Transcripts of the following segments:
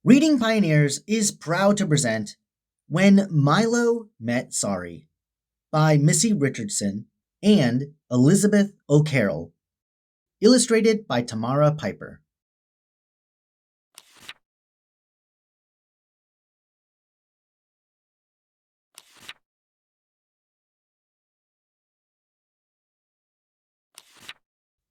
Reading Pioneers is proud to present When Milo Met Sorry by Missy Richardson and Elizabeth O'Carroll, illustrated by Tamara Piper.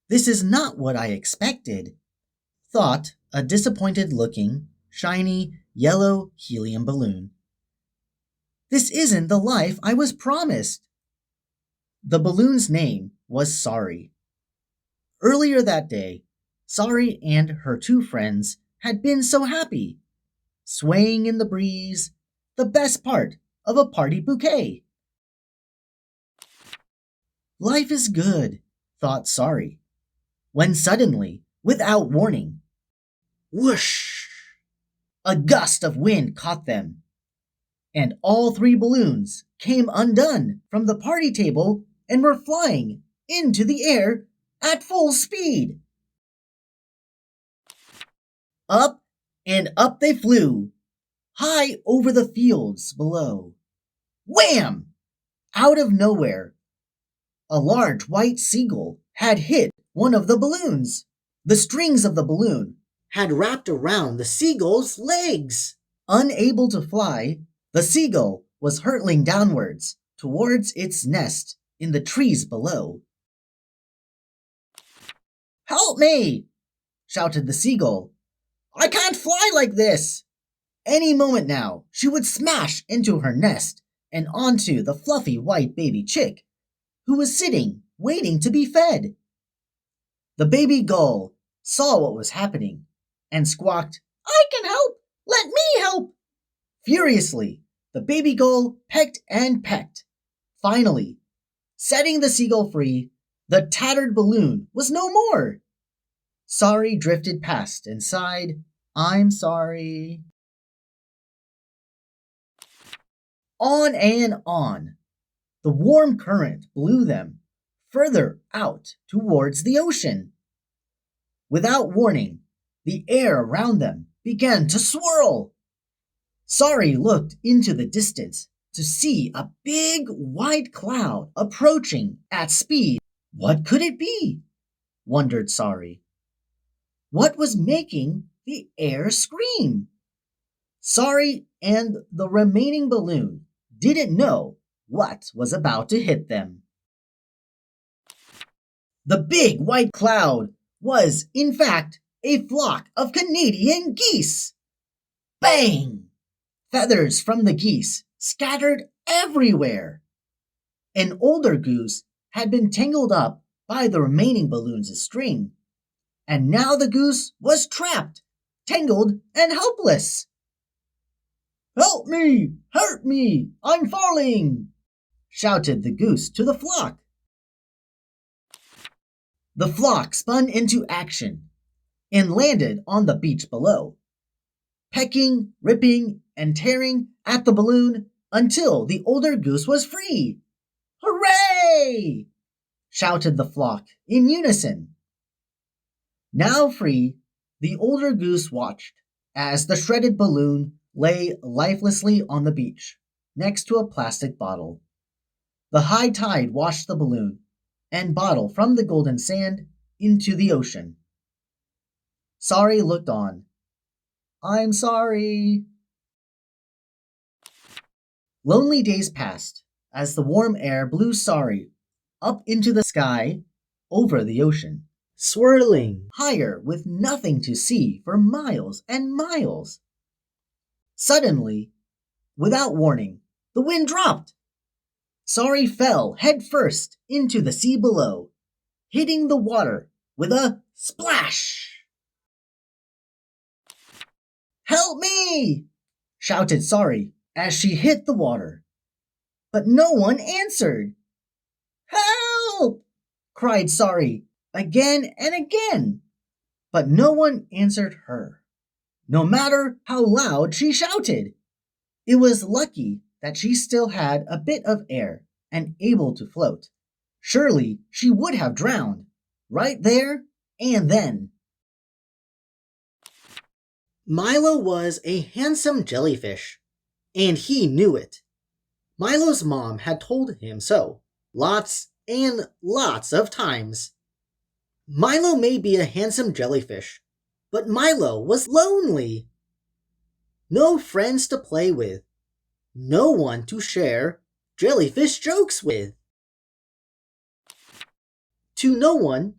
This is not what I expected, thought a disappointed looking, shiny, yellow helium balloon. This isn't the life I was promised. The balloon's name was Sorry. Earlier that day, Sorry and her two friends had been so happy, swaying in the breeze, the best part of a party bouquet. Life is good, thought Sorry, when suddenly, without warning, whoosh! A gust of wind caught them, and all three balloons came undone from the party table and were flying into the air at full speed. Up and up they flew, high over the fields below. Wham! Out of nowhere, a large white seagull had hit one of the balloons. The strings of the balloon had wrapped around the seagull's legs. Unable to fly, the seagull was hurtling downwards towards its nest in the trees below. "Help me!" shouted the seagull. "I can't fly like this!" Any moment now, she would smash into her nest and onto the fluffy white baby chick, who was sitting, waiting to be fed. The baby gull saw what was happening and squawked, "I can help! Let me help!" Furiously, the baby gull pecked and pecked. Finally, setting the seagull free, the tattered balloon was no more. Sorry drifted past and sighed, "I'm sorry." On and on. The warm current blew them further out towards the ocean. Without warning, the air around them began to swirl. Sorry looked into the distance to see a big white cloud approaching at speed. What could it be? Wondered Sorry. What was making the air scream? Sorry and the remaining balloon didn't know what was about to hit them. The big white cloud was, in fact, a flock of Canadian geese. Bang! Feathers from the geese scattered everywhere. An older goose had been tangled up by the remaining balloons' string, and now the goose was trapped, tangled, and helpless. "Help me! Hurt me! I'm falling!" shouted the goose to the flock. The flock spun into action and landed on the beach below, pecking, ripping, and tearing at the balloon until the older goose was free. "Hooray!" shouted the flock in unison. Now free, the older goose watched as the shredded balloon lay lifelessly on the beach next to a plastic bottle. The high tide washed the balloon and bottle from the golden sand into the ocean. Sorry looked on. "I'm sorry." Lonely days passed as the warm air blew Sorry up into the sky over the ocean, swirling higher with nothing to see for miles and miles. Suddenly, without warning, the wind dropped. Sorry fell head first into the sea below, hitting the water with a splash. "Help me!" shouted Sorry as she hit the water. But no one answered. "Help!" cried Sorry again and again. But no one answered her, no matter how loud she shouted. It was lucky that she still had a bit of air and able to float. Surely she would have drowned, right there and then. Milo was a handsome jellyfish, and he knew it. Milo's mom had told him so, lots and lots of times. Milo may be a handsome jellyfish, but Milo was lonely. No friends to play with, no one to share jellyfish jokes with. To no one,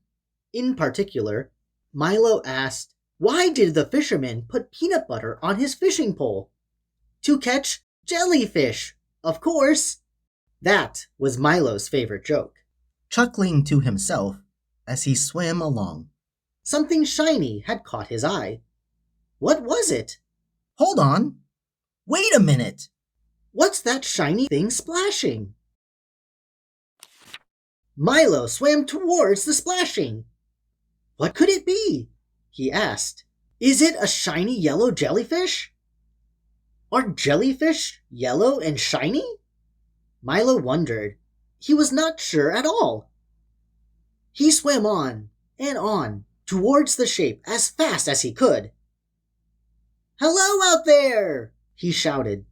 in particular, Milo asked, why did the fisherman put peanut butter on his fishing pole? To catch jellyfish, of course. That was Milo's favorite joke. Chuckling to himself as he swam along, something shiny had caught his eye. What was it? Hold on. Wait a minute. What's that shiny thing splashing? Milo swam towards the splashing. What could it be? He asked. Is it a shiny yellow jellyfish? Are jellyfish yellow and shiny? Milo wondered. He was not sure at all. He swam on and on towards the shape as fast as he could. Hello out there! He shouted.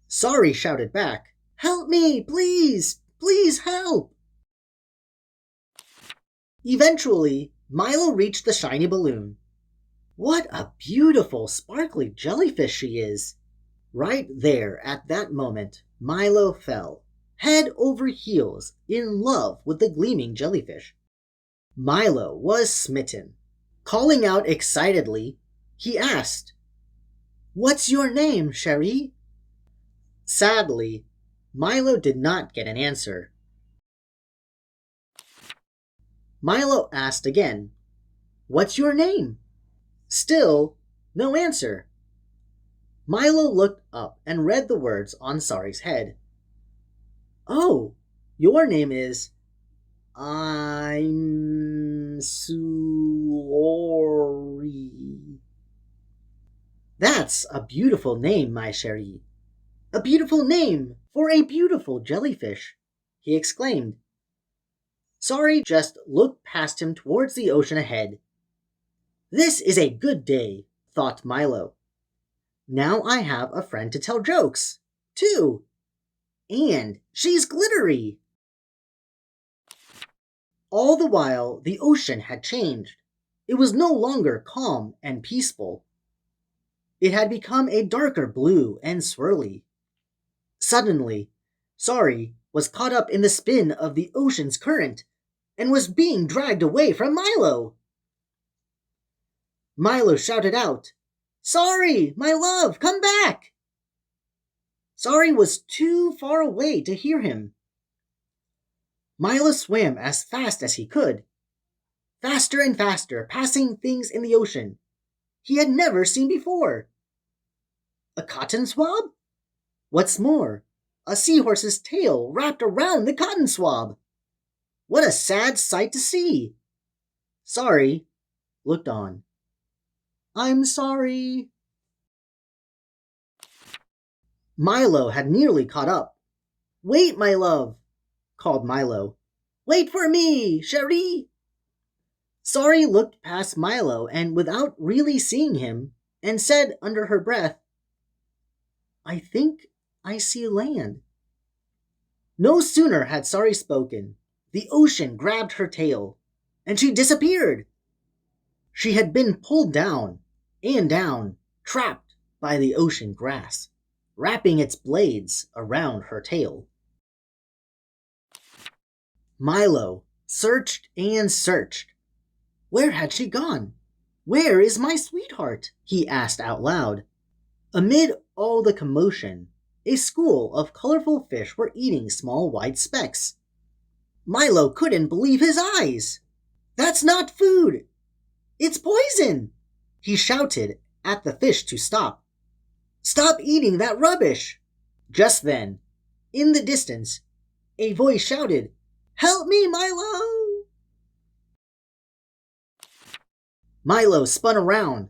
Sorry shouted back. Help me, please! Please help! Eventually, Milo reached the shiny balloon. What a beautiful, sparkly jellyfish she is! Right there, at that moment, Milo fell, head over heels, in love with the gleaming jellyfish. Milo was smitten. Calling out excitedly, he asked, What's your name, Cherie? Sadly, Milo did not get an answer. Milo asked again, What's your name? Still, no answer. Milo looked up and read the words on Sari's head. Oh, your name is... I'm sorry. That's a beautiful name, my cherie. A beautiful name for a beautiful jellyfish, he exclaimed. Sorry just looked past him towards the ocean ahead. This is a good day, thought Milo. Now I have a friend to tell jokes, too. And she's glittery. All the while, the ocean had changed. It was no longer calm and peaceful. It had become a darker blue and swirly. Suddenly, Sorry was caught up in the spin of the ocean's current and was being dragged away from Milo. Milo shouted out, Sorry, my love, come back! Sorry was too far away to hear him. Milo swam as fast as he could, faster and faster, passing things in the ocean he had never seen before. A cotton swab? What's more, a seahorse's tail wrapped around the cotton swab. What a sad sight to see. Sorry looked on. I'm sorry. Milo had nearly caught up. Wait, my love, called Milo. Wait for me, cherie. Sorry looked past Milo and without really seeing him, and said under her breath, I think I see land. No sooner had Sorry spoken, the ocean grabbed her tail, and she disappeared. She had been pulled down and down, trapped by the ocean grass, wrapping its blades around her tail. Milo searched and searched. Where had she gone? Where is my sweetheart? He asked out loud. Amid all the commotion, a school of colorful fish were eating small white specks. Milo couldn't believe his eyes. That's not food. It's poison. He shouted at the fish to stop. Stop eating that rubbish. Just then, in the distance, a voice shouted, Help me, Milo! Milo spun around.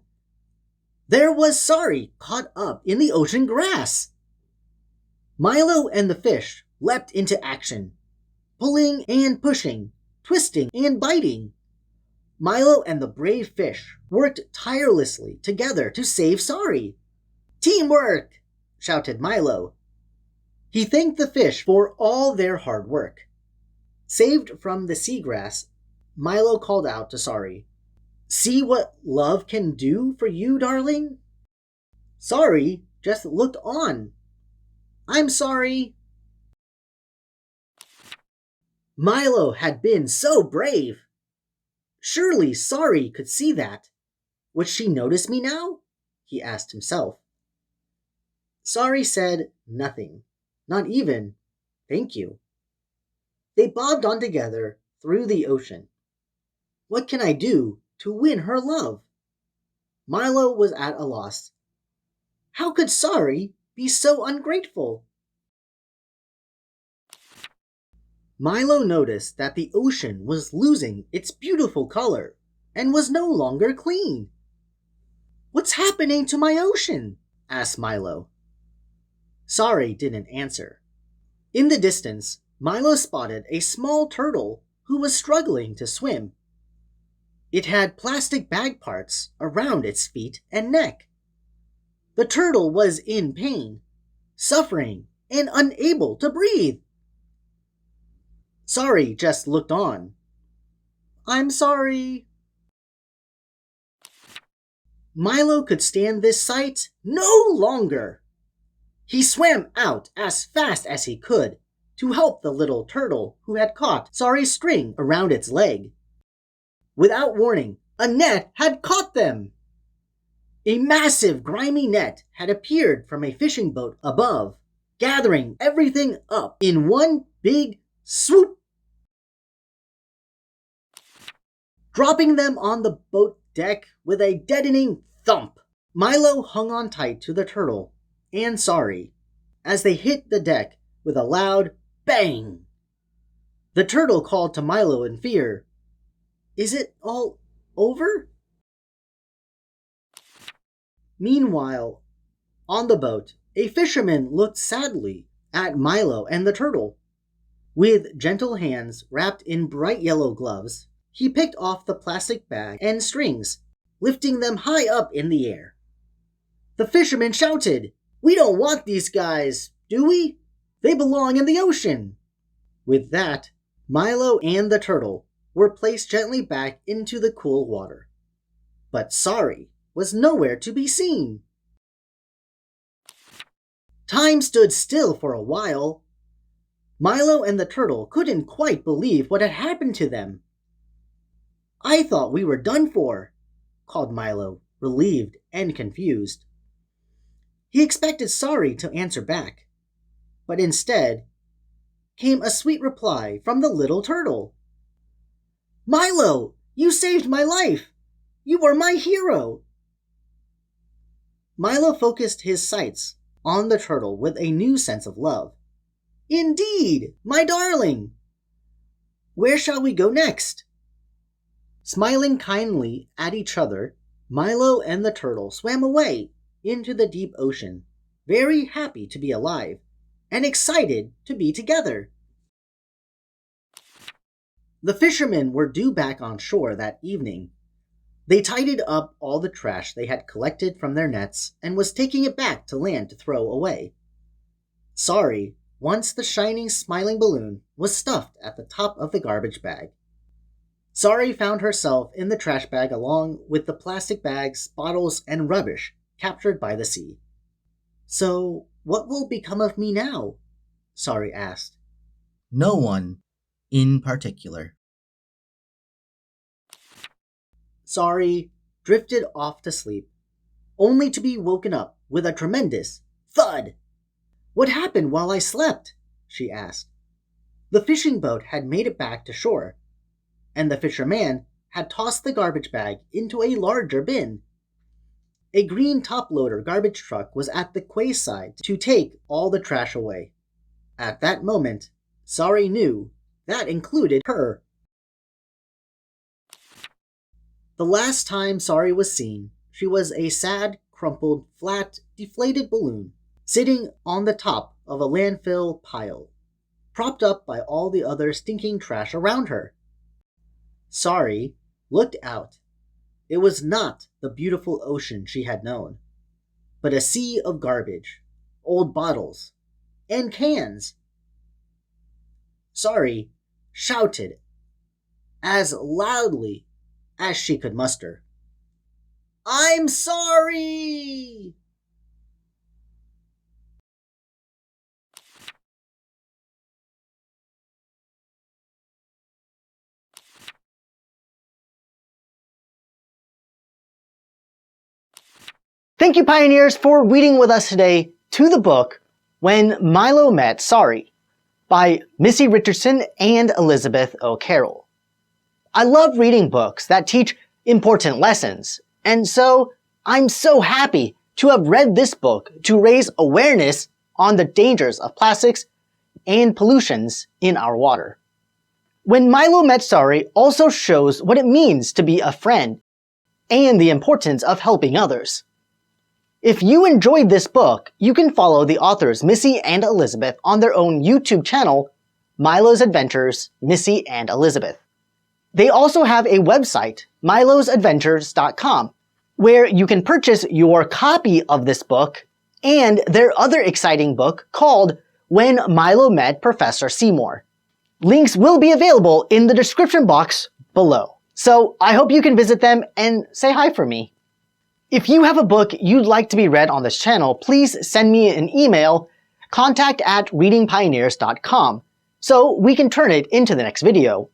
There was Sorry caught up in the ocean grass. Milo and the fish leapt into action, pulling and pushing, twisting and biting. Milo and the brave fish worked tirelessly together to save Sorry. Teamwork! Shouted Milo. He thanked the fish for all their hard work. Saved from the seagrass, Milo called out to Sorry. See what love can do for you, darling? Sorry just looked on. I'm sorry. Milo had been so brave. Surely Sorry could see that. Would she notice me now? He asked himself. Sorry said nothing, not even thank you. They bobbed on together through the ocean. What can I do to win her love? Milo was at a loss. How could Sorry be so ungrateful? Milo noticed that the ocean was losing its beautiful color and was no longer clean. What's happening to my ocean? Asked Milo. Sorry didn't answer. In the distance, Milo spotted a small turtle who was struggling to swim. It had plastic bag parts around its feet and neck. The turtle was in pain, suffering, and unable to breathe. Sorry just looked on. I'm sorry. Milo could stand this sight no longer. He swam out as fast as he could to help the little turtle who had caught Sorry's string around its leg. Without warning, a net had caught them. A massive, grimy net had appeared from a fishing boat above, gathering everything up in one big swoop, dropping them on the boat deck with a deadening thump. Milo hung on tight to the turtle and Sorry as they hit the deck with a loud bang. The turtle called to Milo in fear. Is it all over? Meanwhile, on the boat, a fisherman looked sadly at Milo and the turtle. With gentle hands wrapped in bright yellow gloves, he picked off the plastic bag and strings, lifting them high up in the air. The fisherman shouted, We don't want these guys, do we? They belong in the ocean. With that, Milo and the turtle were placed gently back into the cool water. But Sorry was nowhere to be seen. Time stood still for a while. Milo and the turtle couldn't quite believe what had happened to them. I thought we were done for, called Milo, relieved and confused. He expected Sorry to answer back, but instead came a sweet reply from the little turtle. Milo, you saved my life! You were my hero! Milo focused his sights on the turtle with a new sense of love. Indeed, my darling! Where shall we go next? Smiling kindly at each other, Milo and the turtle swam away into the deep ocean, very happy to be alive and excited to be together. The fishermen were due back on shore that evening. They tidied up all the trash they had collected from their nets and was taking it back to land to throw away. Sorry, once the shining, smiling balloon was stuffed at the top of the garbage bag. Sorry found herself in the trash bag along with the plastic bags, bottles, and rubbish captured by the sea. So, what will become of me now? Sorry asked. No one in particular. Sorry drifted off to sleep, only to be woken up with a tremendous thud. What happened while I slept? She asked. The fishing boat had made it back to shore, and the fisherman had tossed the garbage bag into a larger bin. A green top-loader garbage truck was at the quayside to take all the trash away. At that moment, Sorry knew that included her. The last time Sorry was seen, she was a sad, crumpled, flat, deflated balloon sitting on the top of a landfill pile, propped up by all the other stinking trash around her. Sorry looked out. It was not the beautiful ocean she had known, but a sea of garbage, old bottles, and cans. Sorry shouted as loudly as she could muster. I'm sorry! Thank you, Pioneers, for reading with us today to the book When Myloh Met Sorry by Missy Richardson and Elizabeth O'Carroll. I love reading books that teach important lessons, and so I'm so happy to have read this book to raise awareness on the dangers of plastics and pollutions in our water. When Myloh Met Sorry also shows what it means to be a friend and the importance of helping others. If you enjoyed this book, you can follow the authors Missy and Elizabeth on their own YouTube channel, Myloh's Adventures, Missy and Elizabeth. They also have a website, mylosadventures.com, where you can purchase your copy of this book and their other exciting book called When Myloh Met Professor Seymour. Links will be available in the description box below. So I hope you can visit them and say hi for me. If you have a book you'd like to be read on this channel, please send me an email, contact@readingpioneers.com, so we can turn it into the next video.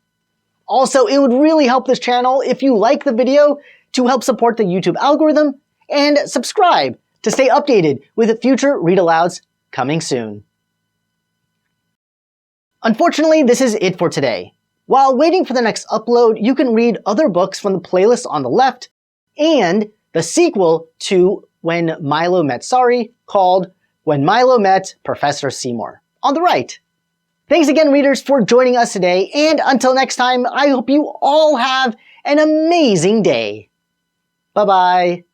Also, it would really help this channel if you like the video to help support the YouTube algorithm, and subscribe to stay updated with future read-alouds coming soon. Unfortunately, this is it for today. While waiting for the next upload, you can read other books from the playlist on the left, and the sequel to When Myloh Met Sorry, called When Myloh Met Professor Seymour, on the right. Thanks again, readers, for joining us today, and until next time, I hope you all have an amazing day. Bye-bye.